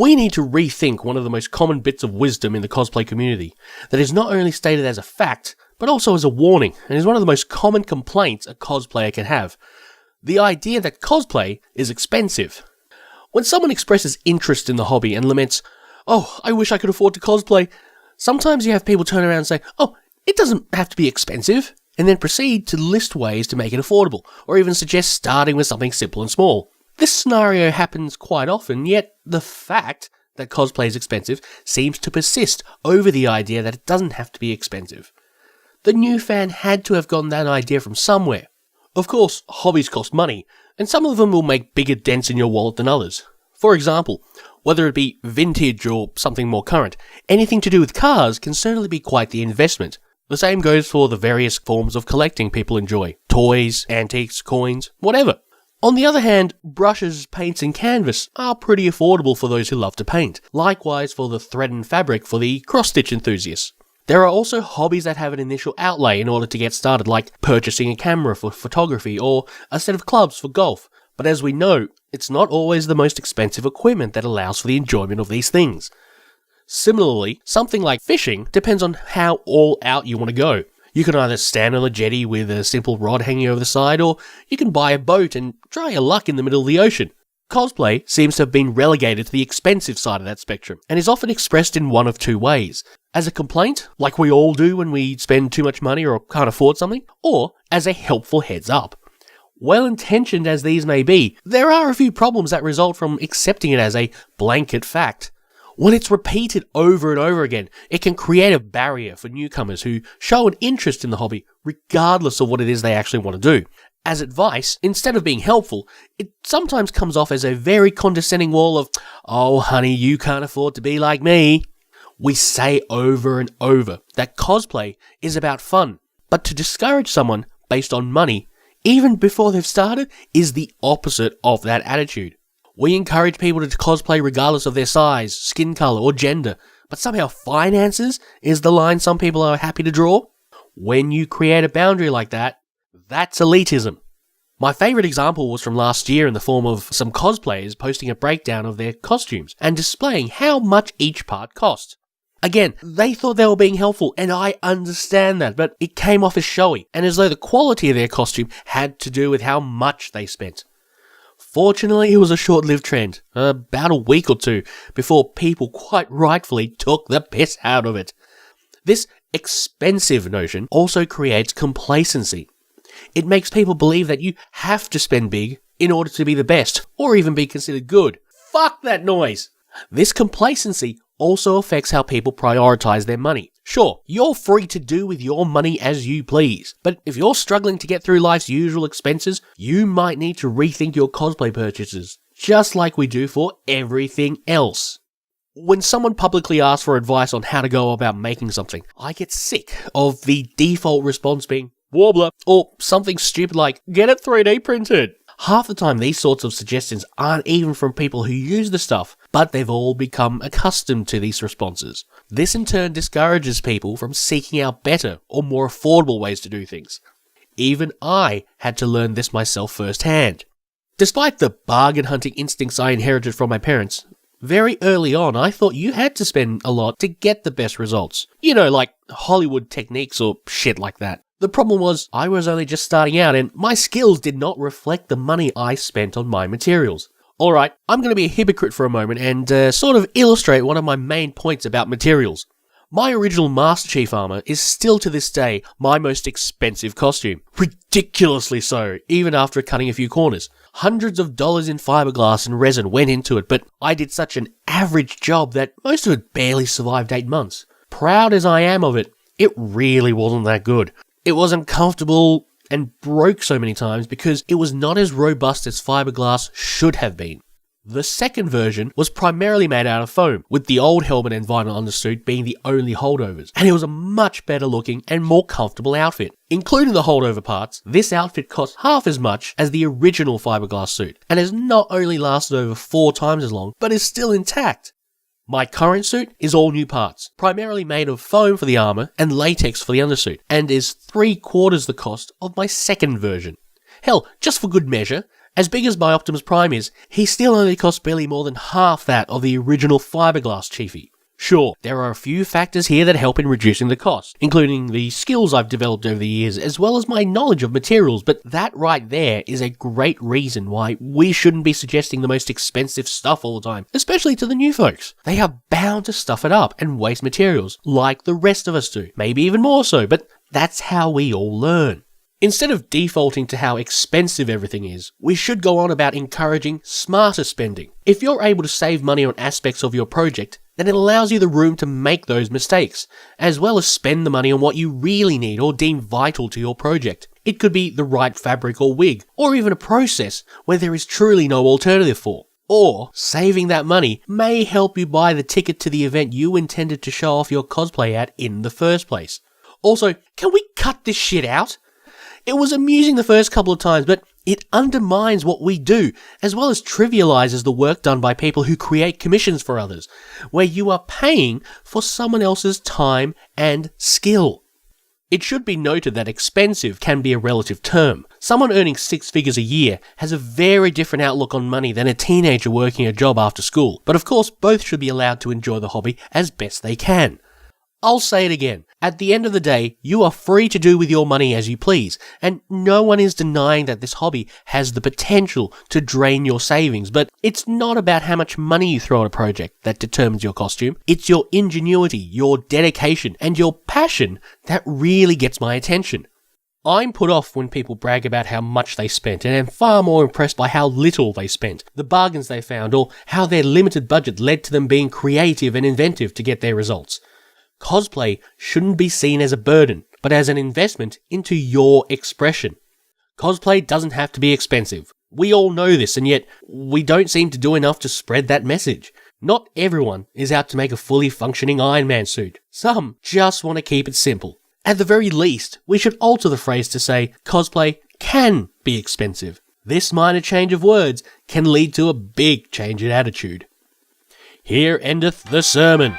We need to rethink one of the most common bits of wisdom in the cosplay community that is not only stated as a fact, but also as a warning, and is one of the most common complaints a cosplayer can have. The idea that cosplay is expensive. When someone expresses interest in the hobby and laments, "Oh, I wish I could afford to cosplay," sometimes you have people turn around and say, "Oh, it doesn't have to be expensive," and then proceed to list ways to make it affordable, or even suggest starting with something simple and small. This scenario happens quite often, yet the fact that cosplay is expensive seems to persist over the idea that it doesn't have to be expensive. The new fan had to have gotten that idea from somewhere. Of course, hobbies cost money, and some of them will make bigger dents in your wallet than others. For example, whether it be vintage or something more current, anything to do with cars can certainly be quite the investment. The same goes for the various forms of collecting people enjoy. Toys, antiques, coins, whatever. On the other hand, brushes, paints and canvas are pretty affordable for those who love to paint. Likewise for the thread and fabric for the cross-stitch enthusiasts. There are also hobbies that have an initial outlay in order to get started, like purchasing a camera for photography or a set of clubs for golf. But as we know, it's not always the most expensive equipment that allows for the enjoyment of these things. Similarly, something like fishing depends on how all out you want to go. You can either stand on a jetty with a simple rod hanging over the side, or you can buy a boat and try your luck in the middle of the ocean. Cosplay seems to have been relegated to the expensive side of that spectrum, and is often expressed in one of two ways. As a complaint, like we all do when we spend too much money or can't afford something, or as a helpful heads up. Well-intentioned as these may be, there are a few problems that result from accepting it as a blanket fact. When it's repeated over and over again, it can create a barrier for newcomers who show an interest in the hobby, regardless of what it is they actually want to do. As advice, instead of being helpful, it sometimes comes off as a very condescending wall of, "Oh honey, you can't afford to be like me." We say over and over that cosplay is about fun, but to discourage someone based on money, even before they've started, is the opposite of that attitude. We encourage people to cosplay regardless of their size, skin color, or gender, but somehow finances is the line some people are happy to draw. When you create a boundary like that, that's elitism. My favourite example was from last year in the form of some cosplayers posting a breakdown of their costumes and displaying how much each part cost. Again, they thought they were being helpful, and I understand that, but it came off as showy, and as though the quality of their costume had to do with how much they spent. Fortunately, it was a short-lived trend, about a week or two, before people quite rightfully took the piss out of it. This expensive notion also creates complacency. It makes people believe that you have to spend big in order to be the best, or even be considered good. Fuck that noise! This complacency also affects how people prioritize their money. Sure, you're free to do with your money as you please, but if you're struggling to get through life's usual expenses, you might need to rethink your cosplay purchases, just like we do for everything else. When someone publicly asks for advice on how to go about making something, I get sick of the default response being, "Warbler," or something stupid like, "Get it 3D printed." Half the time these sorts of suggestions aren't even from people who use the stuff, but they've all become accustomed to these responses. This in turn discourages people from seeking out better or more affordable ways to do things. Even I had to learn this myself firsthand. Despite the bargain hunting instincts I inherited from my parents, very early on I thought you had to spend a lot to get the best results. You know, like Hollywood techniques or shit like that. The problem was, I was only just starting out and my skills did not reflect the money I spent on my materials. Alright, I'm going to be a hypocrite for a moment and sort of illustrate one of my main points about materials. My original Master Chief armor is still to this day my most expensive costume. Ridiculously so, even after cutting a few corners. Hundreds of dollars in fiberglass and resin went into it, but I did such an average job that most of it barely survived 8 months. Proud as I am of it, it really wasn't that good. It wasn't comfortable and broke so many times because it was not as robust as fiberglass should have been. The second version was primarily made out of foam, with the old helmet and vinyl undersuit being the only holdovers, and it was a much better looking and more comfortable outfit. Including the holdover parts, this outfit cost half as much as the original fiberglass suit, and has not only lasted over 4 times as long, but is still intact. My current suit is all new parts, primarily made of foam for the armor and latex for the undersuit, and is 3/4 the cost of my second version. Hell, just for good measure, As big as my Optimus Prime is, he still only costs barely more than half that of the original fiberglass Chiefy. Sure, there are a few factors here that help in reducing the cost, including the skills I've developed over the years, as well as my knowledge of materials, but that right there is a great reason why we shouldn't be suggesting the most expensive stuff all the time, especially to the new folks. They are bound to stuff it up and waste materials, like the rest of us do, maybe even more so, but that's how we all learn. Instead of defaulting to how expensive everything is, we should go on about encouraging smarter spending. If you're able to save money on aspects of your project, then it allows you the room to make those mistakes, as well as spend the money on what you really need or deem vital to your project. It could be the right fabric or wig, or even a process where there is truly no alternative for. Or, saving that money may help you buy the ticket to the event you intended to show off your cosplay at in the first place. Also, can we cut this shit out? It was amusing the first couple of times, but it undermines what we do, as well as trivializes the work done by people who create commissions for others, where you are paying for someone else's time and skill. It should be noted that expensive can be a relative term. Someone earning 6 figures a year has a very different outlook on money than a teenager working a job after school, but of course both should be allowed to enjoy the hobby as best they can. I'll say it again. At the end of the day, you are free to do with your money as you please, and no one is denying that this hobby has the potential to drain your savings, but it's not about how much money you throw at a project that determines your costume. It's your ingenuity, your dedication, and your passion that really gets my attention. I'm put off when people brag about how much they spent, and am far more impressed by how little they spent, the bargains they found, or how their limited budget led to them being creative and inventive to get their results. Cosplay shouldn't be seen as a burden, but as an investment into your expression. Cosplay doesn't have to be expensive. We all know this, and yet we don't seem to do enough to spread that message. Not everyone is out to make a fully functioning Iron Man suit. Some just want to keep it simple. At the very least, we should alter the phrase to say cosplay can be expensive. This minor change of words can lead to a big change in attitude. Here endeth the sermon.